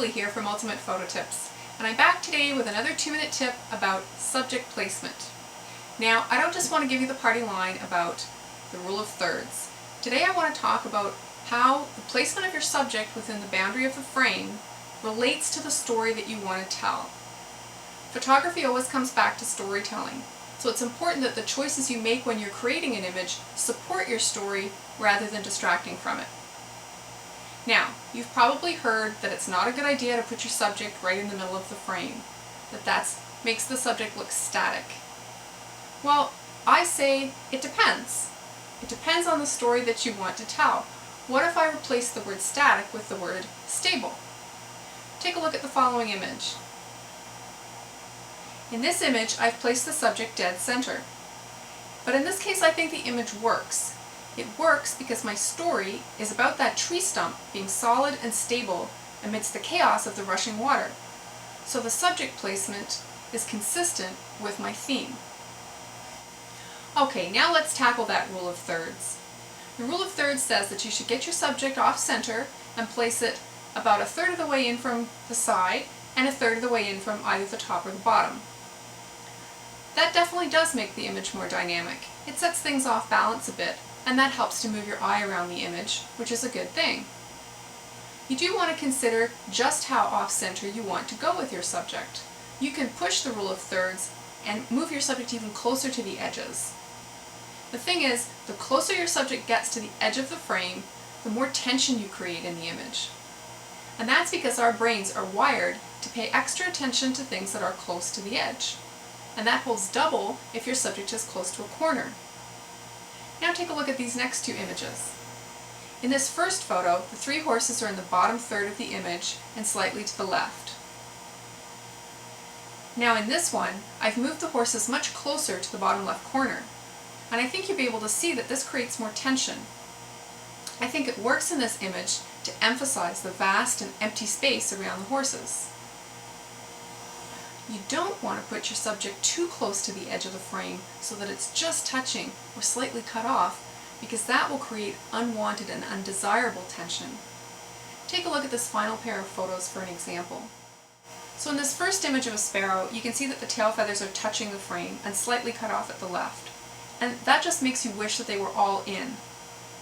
Natalie here from Ultimate Photo Tips, and I'm back today with another 2-minute tip about subject placement. Now, I don't just want to give you the party line about the rule of thirds. Today I want to talk about how the placement of your subject within the boundary of the frame relates to the story that you want to tell. Photography always comes back to storytelling, so it's important that the choices you make when you're creating an image support your story rather than distracting from it. Now, you've probably heard that it's not a good idea to put your subject right in the middle of the frame, that makes the subject look static. Well, I say it depends. It depends on the story that you want to tell. What if I replace the word static with the word stable? Take a look at the following image. In this image, I've placed the subject dead center. But in this case, I think the image works. It works because my story is about that tree stump being solid and stable amidst the chaos of the rushing water. So the subject placement is consistent with my theme. Okay, now let's tackle that rule of thirds. The rule of thirds says that you should get your subject off center and place it about 1/3 of the way in from the side and 1/3 of the way in from either the top or the bottom. That definitely does make the image more dynamic. It sets things off balance a bit, and that helps to move your eye around the image, which is a good thing. You do want to consider just how off-center you want to go with your subject. You can push the rule of thirds and move your subject even closer to the edges. The thing is, the closer your subject gets to the edge of the frame, the more tension you create in the image. And that's because our brains are wired to pay extra attention to things that are close to the edge. And that holds double if your subject is close to a corner. Now take a look at these next two images. In this first photo, the 3 horses are in the bottom third of the image and slightly to the left. Now in this one, I've moved the horses much closer to the bottom left corner. And I think you'll be able to see that this creates more tension. I think it works in this image to emphasize the vast and empty space around the horses. You don't want to put your subject too close to the edge of the frame so that it's just touching or slightly cut off, because that will create unwanted and undesirable tension. Take a look at this final pair of photos for an example. So in this first image of a sparrow, you can see that the tail feathers are touching the frame and slightly cut off at the left. And that just makes you wish that they were all in.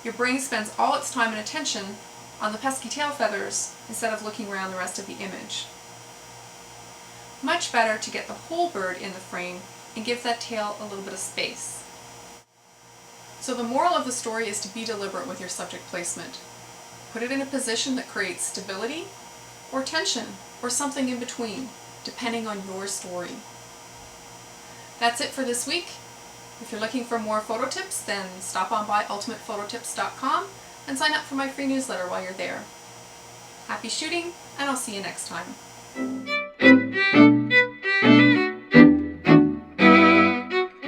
Your brain spends all its time and attention on the pesky tail feathers instead of looking around the rest of the image. Much better to get the whole bird in the frame and give that tail a little bit of space. So the moral of the story is to be deliberate with your subject placement. Put it in a position that creates stability or tension or something in between, depending on your story. That's it for this week. If you're looking for more photo tips, then stop on by ultimatephototips.com and sign up for my free newsletter while you're there. Happy shooting, and I'll see you next time.